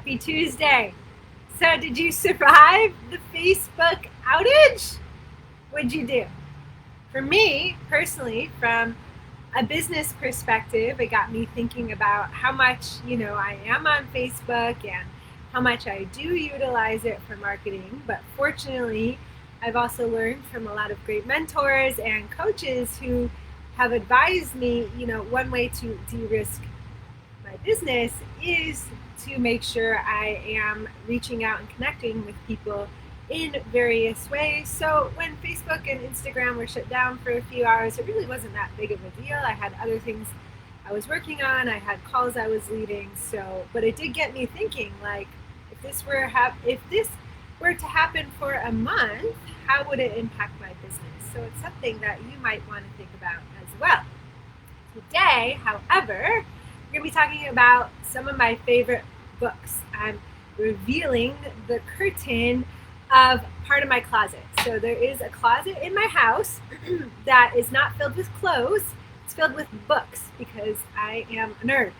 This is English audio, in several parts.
Happy Tuesday. So, did you survive the Facebook outage? What'd you do? For me, personally, from a business perspective, it got me thinking about how much, I am on Facebook and how much I do utilize it for marketing. But fortunately, I've also learned from a lot of great mentors and coaches who have advised me, one way to de-risk my business is to make sure I am reaching out and connecting with people in various ways. So when Facebook and Instagram were shut down for a few hours, it really wasn't that big of a deal. I had other things I was working on. I had calls I was leading. But it did get me thinking, like, if this were to happen for a month, how would it impact my business? So it's something that you might want to think about as well. Today, however, we're going to be talking about some of my favorite books. I'm revealing the curtain of part of my closet. So there is a closet in my house that is not filled with clothes. It's filled with books because I am a nerd.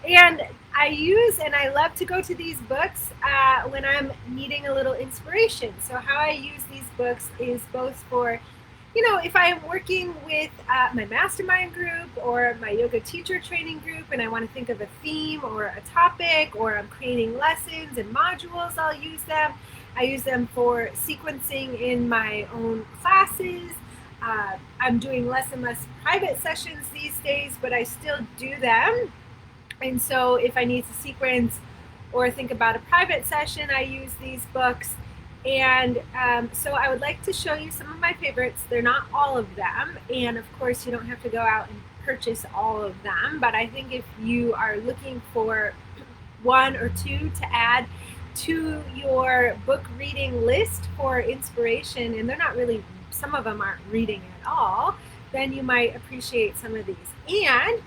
And I love to go to these books when I'm needing a little inspiration. So how I use these books is both for, if I am working with my mastermind group or my yoga teacher training group and I want to think of a theme or a topic, or I'm creating lessons and modules, I'll use them. I use them for sequencing in my own classes. I'm doing less and less private sessions these days, but I still do them. And so if I need to sequence or think about a private session, I use these books. And so I would like to show you some of my favorites. They're not all of them. And of course, you don't have to go out and purchase all of them. But I think if you are looking for one or two to add to your book reading list for inspiration, and they're not really, some of them aren't reading at all, then you might appreciate some of these. And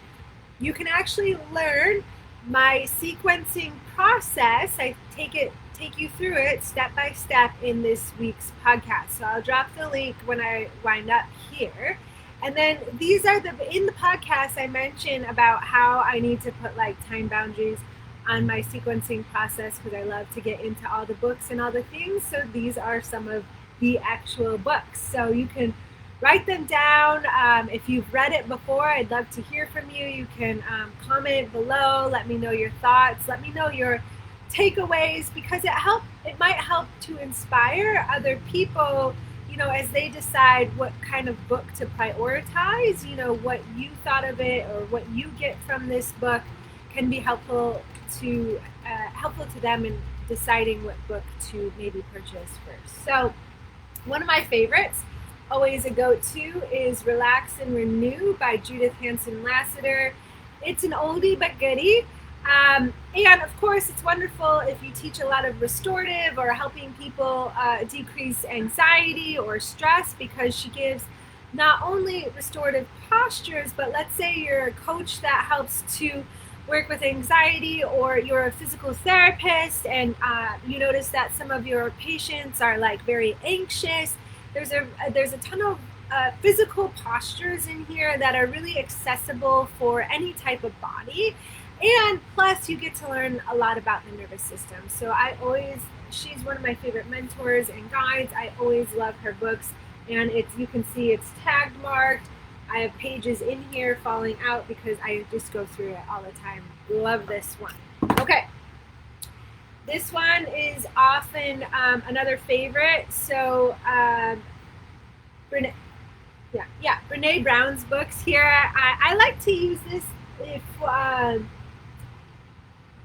you can actually learn my sequencing process. I take you through it step by step in this week's podcast. So I'll drop the link when I wind up here. And then these are in the podcast I mention about how I need to put like time boundaries on my sequencing process because I love to get into all the books and all the things. So these are some of the actual books. So you can write them down. If you've read it before, I'd love to hear from you. You can comment below. Let me know your thoughts. Let me know your takeaways, because it might help to inspire other people, as they decide what kind of book to prioritize. What you thought of it or what you get from this book can be helpful to them in deciding what book to maybe purchase first. So one of my favorites, always a go-to, is Relax and Renew by Judith Hanson Lassiter. It's an oldie but goodie. And of course, it's wonderful if you teach a lot of restorative or helping people decrease anxiety or stress, because she gives not only restorative postures, but let's say you're a coach that helps to work with anxiety, or you're a physical therapist and you notice that some of your patients are like very anxious. There's a ton of physical postures in here that are really accessible for any type of body. And plus you get to learn a lot about the nervous system. So she's one of my favorite mentors and guides. I always love her books, and you can see it's tagged marked. I have pages in here falling out because I just go through it all the time. Love this one. Okay. This one is often another favorite. So Brene Brown's books here. I like to use this if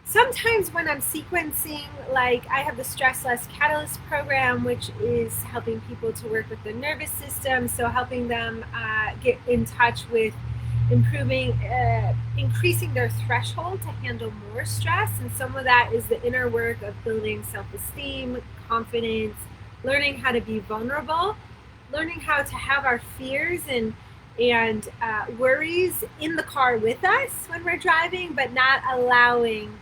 sometimes when I'm sequencing, like I have the Stress Less Catalyst program, which is helping people to work with the nervous system. So helping them get in touch with increasing their threshold to handle more stress. And some of that is the inner work of building self-esteem, confidence, learning how to be vulnerable, learning how to have our fears and worries in the car with us when we're driving, but not allowing,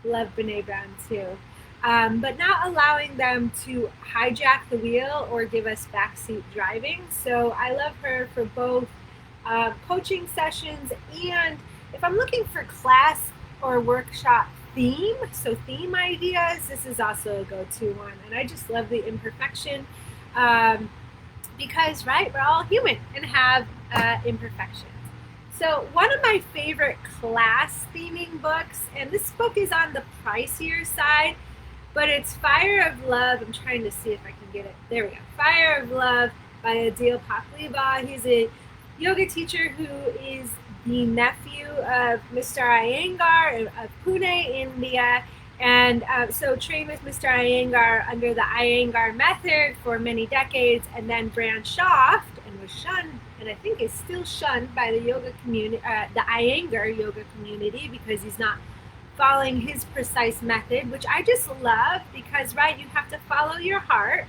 love Brene Brown too, but not allowing them to hijack the wheel or give us backseat driving. So I love her for both coaching sessions, and if I'm looking for class or workshop theme, so theme ideas, this is also a go-to one. And I just love the imperfection, because, right, we're all human and have imperfections. So one of my favorite class theming books, and this book is on the pricier side, but it's Fire of Love. I'm trying to see if I can get it. There we go. Fire of Love by Adil Pakliba. He's a yoga teacher who is the nephew of Mr. Iyengar of Pune, India. And so trained with Mr. Iyengar under the Iyengar method for many decades, and then branched off and was shunned, and I think is still shunned by the yoga community, the Iyengar yoga community, because he's not following his precise method, which I just love because, right, you have to follow your heart.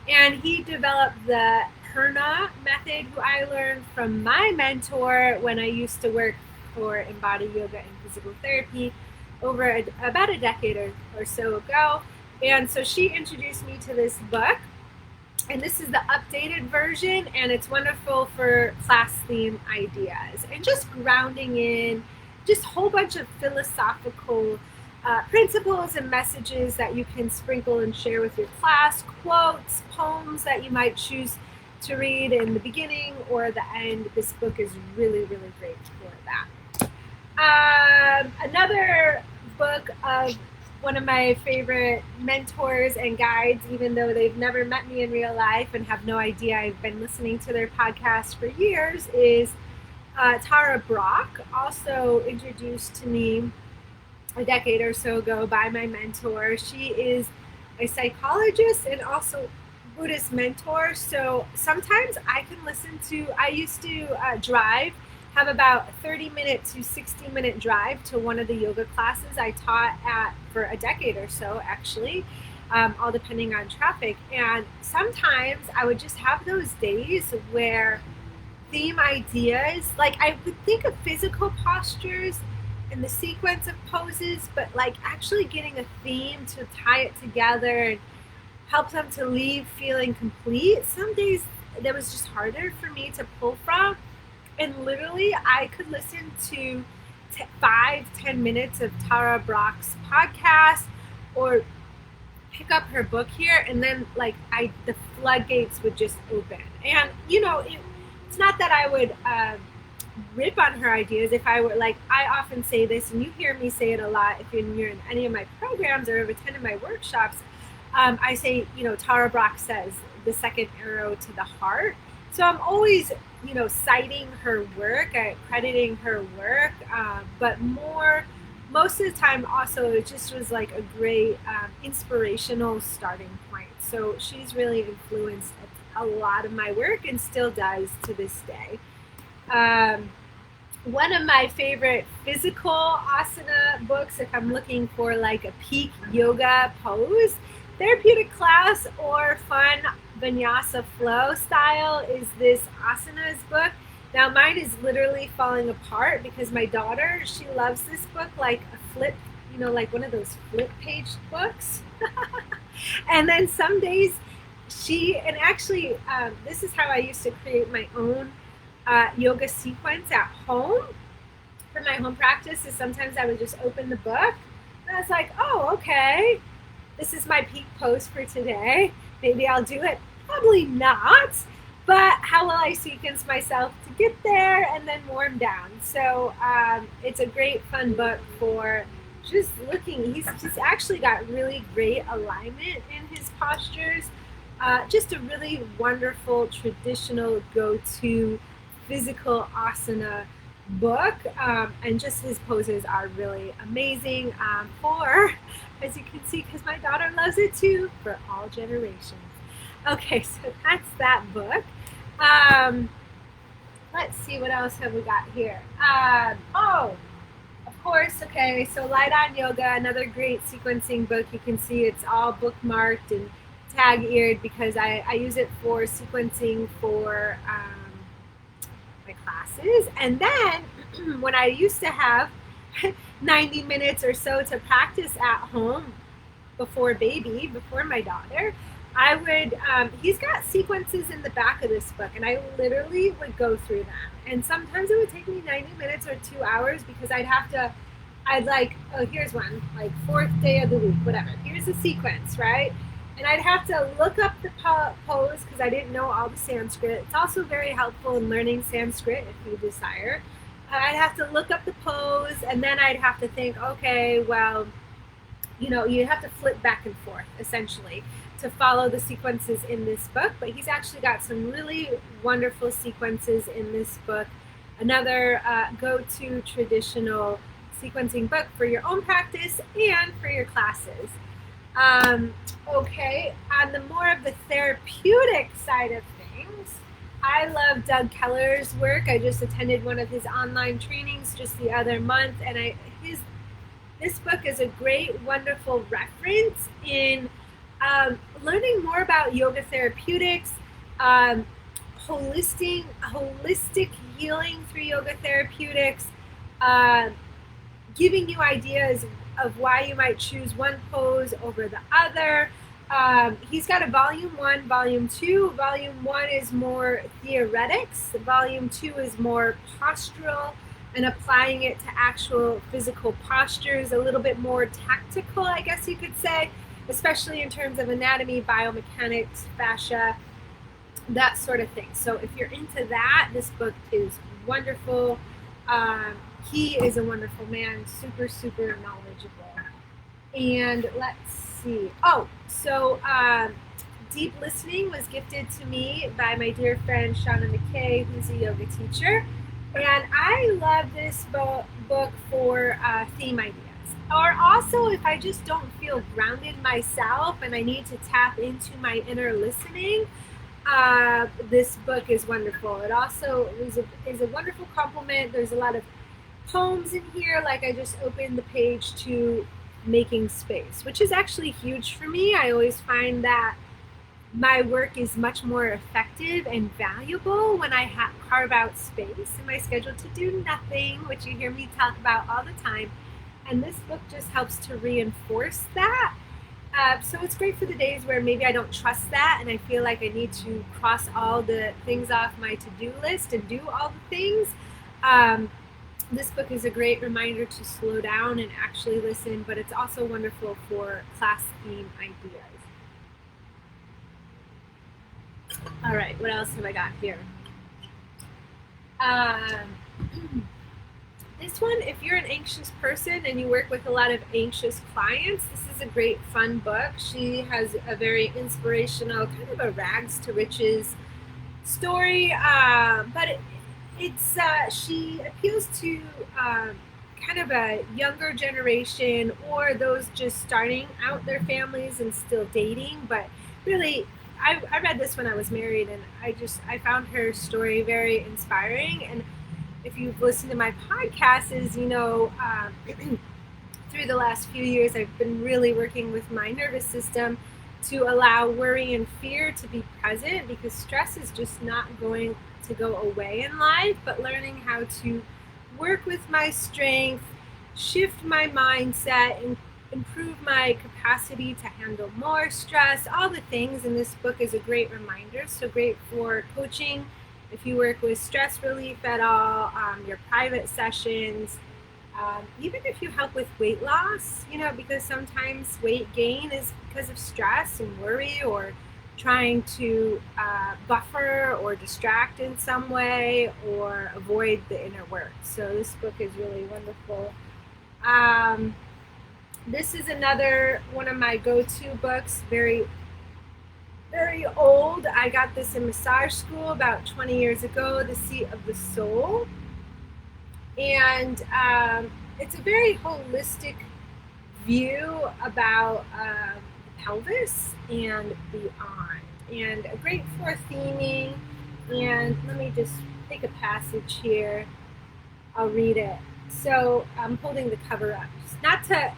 And he developed the Purna method, who I learned from my mentor when I used to work for Embodied Yoga and Physical Therapy over about a decade or so ago. And so she introduced me to this book, and this is the updated version, and it's wonderful for class theme ideas and just grounding in just a whole bunch of philosophical principles and messages that you can sprinkle and share with your class, quotes, poems that you might choose to read in the beginning or the end. This book is really, really great for that. Another book of one of my favorite mentors and guides, even though they've never met me in real life and have no idea I've been listening to their podcast for years, is Tara Brach, also introduced to me a decade or so ago by my mentor. She is a psychologist and also Buddhist mentor. So sometimes I can listen to, I used to have about a 30-minute to 60-minute drive to one of the yoga classes I taught at for a decade or so, actually, all depending on traffic. And sometimes I would just have those days where theme ideas, like I would think of physical postures and the sequence of poses, but like actually getting a theme to tie it together and help them to leave feeling complete. Some days that was just harder for me to pull from. And literally I could listen to 5-10 minutes of Tara Brach's podcast or pick up her book here, and then like the floodgates would just open. And you know, it's not that I would rip on her ideas. If I were like, I often say this, and you hear me say it a lot if you're in any of my programs or have attended my workshops, I say, you know, Tara Brach says the second arrow to the heart. So I'm always, you know, citing her work, crediting her work, but most of the time also it just was like a great inspirational starting point. So she's really influenced a lot of my work and still does to this day. One of my favorite physical asana books, if I'm looking for like a peak yoga pose, therapeutic class, or fun vinyasa flow style, is this Asanas book. Now mine is literally falling apart because my daughter, she loves this book like a flip, you know, like one of those flip page books. And then some days and actually this is how I used to create my own yoga sequence at home for my home practice, is sometimes I would just open the book and I was like, oh, okay, this is my peak pose for today. Maybe I'll do it. Probably not. But how will I sequence myself to get there and then warm down? So it's a great fun book for just looking. He's actually got really great alignment in his postures. Just a really wonderful traditional go-to physical asana book, and just his poses are really amazing for, as you can see, because my daughter loves it too, for all generations. Okay, so that's that book. Let's see, what else have we got here? Oh, of course, okay, so Light on Yoga, another great sequencing book. You can see it's all bookmarked and tag-eared because I use it for sequencing for my classes. And then when I used to have 90 minutes or so to practice at home before my daughter, I would, he's got sequences in the back of this book, and I literally would go through them. And sometimes it would take me 90 minutes or 2 hours because I I'd like, oh, here's one, like fourth day of the week, whatever. Here's the sequence, right? And I'd have to look up the pose because I didn't know all the Sanskrit. It's also very helpful in learning Sanskrit if you desire. I'd have to look up the pose, and then I'd have to think, okay, well, you have to flip back and forth essentially to follow the sequences in this book. But he's actually got some really wonderful sequences in this book. Another go-to traditional sequencing book for your own practice and for your classes. Okay, on the more of the therapeutic side of things, I love Doug Keller's work. I just attended one of his online trainings just the other month, and this book is a great, wonderful reference in learning more about yoga therapeutics, holistic healing through yoga therapeutics, giving you ideas of why you might choose one pose over the other. He's got a volume 1, volume 2. Volume 1 is more theoretics. Volume 2 is more postural and applying it to actual physical postures, a little bit more tactical, I guess you could say, especially in terms of anatomy, biomechanics, fascia, that sort of thing. So if you're into that, this book is wonderful. He is a wonderful man, super, super knowledgeable. And let's see. Deep Listening was gifted to me by my dear friend Shauna McKay, who's a yoga teacher. And I love this book for theme ideas. Or also, if I just don't feel grounded myself and I need to tap into my inner listening, this book is wonderful. It also is a wonderful complement. There's a lot of poems in here, like I just opened the page to Making Space, which is actually huge for me. I always find that my work is much more effective and valuable when I carve out space in my schedule to do nothing, which you hear me talk about all the time. And this book just helps to reinforce that. So it's great for the days where maybe I don't trust that and I feel like I need to cross all the things off my to-do list and do all the things. This book is a great reminder to slow down and actually listen, but it's also wonderful for class theme ideas. All right, what else have I got here? This one, if you're an anxious person and you work with a lot of anxious clients, this is a great fun book. She has a very inspirational, kind of a rags to riches story, but she appeals to kind of a younger generation or those just starting out their families and still dating, but really I read this when I was married, and I found her story very inspiring. And if you've listened to my podcast, through the last few years, I've been really working with my nervous system to allow worry and fear to be present, because stress is just not going to go away in life, but learning how to work with my strength, shift my mindset, and improve my capacity to handle more stress, all the things. And this book is a great reminder. So great for coaching, if you work with stress relief at all, your private sessions, even if you help with weight loss, because sometimes weight gain is because of stress and worry, or trying to buffer or distract in some way, or avoid the inner work. So this book is really wonderful. This is another one of my go-to books, very, very old. I got this in massage school about 20 years ago, The Seat of the Soul. And it's a very holistic view about the pelvis and beyond, and a great for theming. And let me just take a passage here. I'll read it. So I'm holding the cover up, not to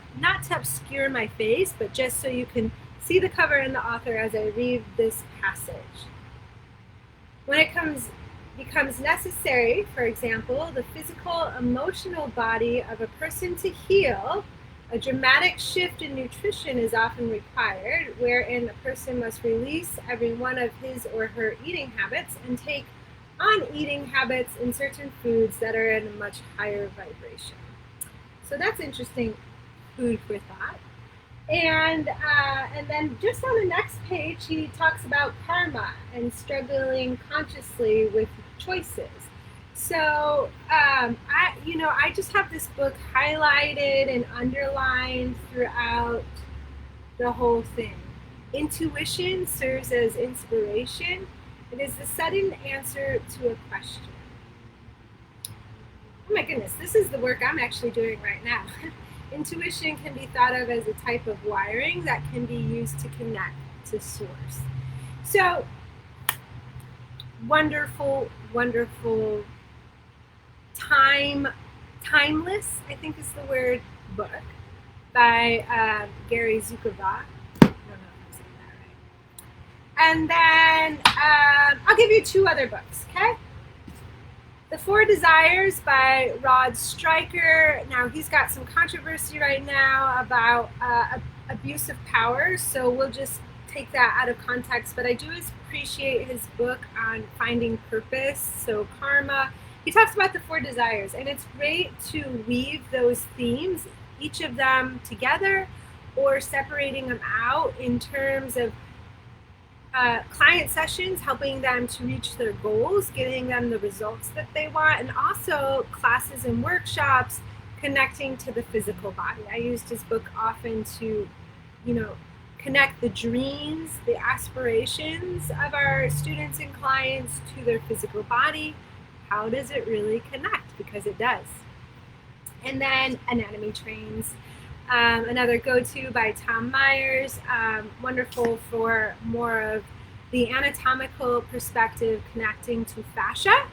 obscure my face, but just so you can see the cover and the author as I read this passage. When it becomes necessary, for example, the physical, emotional body of a person to heal, a dramatic shift in nutrition is often required, wherein a person must release every one of his or her eating habits and take on eating habits in certain foods that are in a much higher vibration. So that's interesting food for thought. And then just on the next page, he talks about karma and struggling consciously with choices. So I just have this book highlighted and underlined throughout the whole thing. Intuition serves as inspiration. It is the sudden answer to a question. Oh my goodness, this is the work I'm actually doing right now. Intuition can be thought of as a type of wiring that can be used to connect to source. So, wonderful, wonderful, timeless, I think is the word, book by Gary Zukav. I don't know if I'm saying that right. And then I'll give you 2 other books, okay? The 4 Desires by Rod Stryker. Now, he's got some controversy right now about abuse of power, so we'll just take that out of context. But I do appreciate his book on finding purpose, so karma. He talks about the 4 Desires, and it's great to weave those themes, each of them together, or separating them out in terms of client sessions, helping them to reach their goals, getting them the results that they want, and also classes and workshops connecting to the physical body. I used his book often to, connect the dreams, the aspirations of our students and clients to their physical body. How does it really connect? Because it does. And then Anatomy Trains. Another go-to by Tom Myers, wonderful for more of the anatomical perspective, connecting to fascia,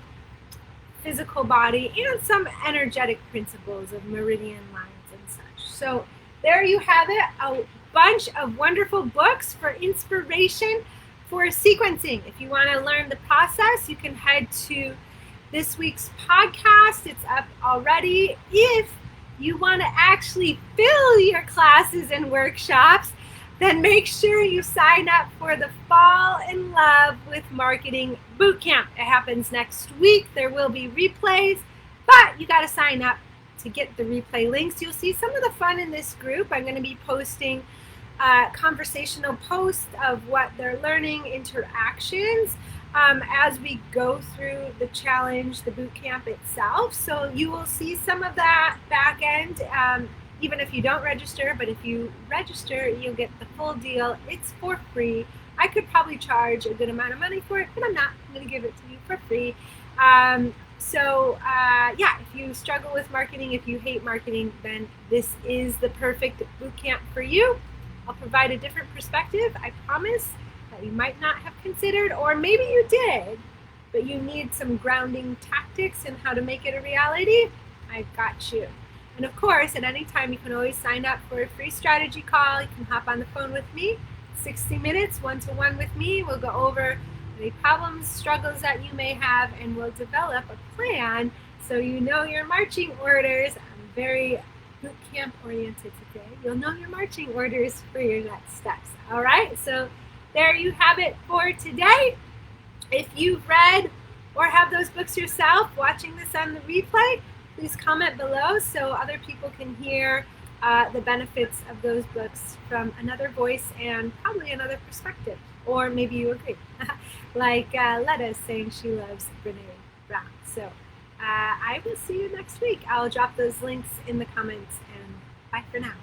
physical body, and some energetic principles of meridian lines and such. So there you have it, a bunch of wonderful books for inspiration for sequencing. If you want to learn the process, you can head to this week's podcast. It's up already. If you want to actually fill your classes and workshops, then make sure you sign up for the Fall in Love with Marketing Bootcamp. It happens next week. There will be replays, but you got to sign up to get the replay links. You'll see some of the fun in this group. I'm going to be posting conversational posts of what they're learning, interactions, as we go through the challenge, the boot camp itself. So you will see some of that back end, even if you don't register. But if you register, you'll get the full deal. It's for free. I could probably charge a good amount of money for it, but I'm not. I'm going to give it to you for free. If you struggle with marketing, if you hate marketing, then this is the perfect boot camp for you. I'll provide a different perspective, I promise, that you might not have considered, or maybe you did, but you need some grounding tactics and how to make it a reality. I've got you. And of course, at any time, you can always sign up for a free strategy call. You can hop on the phone with me, 60 minutes, one-to-one with me. We'll go over any problems, struggles that you may have, and we'll develop a plan so you know your marching orders. I'm very boot camp oriented today. You'll know your marching orders for your next steps. All right, so there you have it for today. If you've read or have those books yourself, watching this on the replay, please comment below so other people can hear the benefits of those books from another voice and probably another perspective. Or maybe you agree, like Letta saying she loves Brene Brown. So I will see you next week. I'll drop those links in the comments, and bye for now.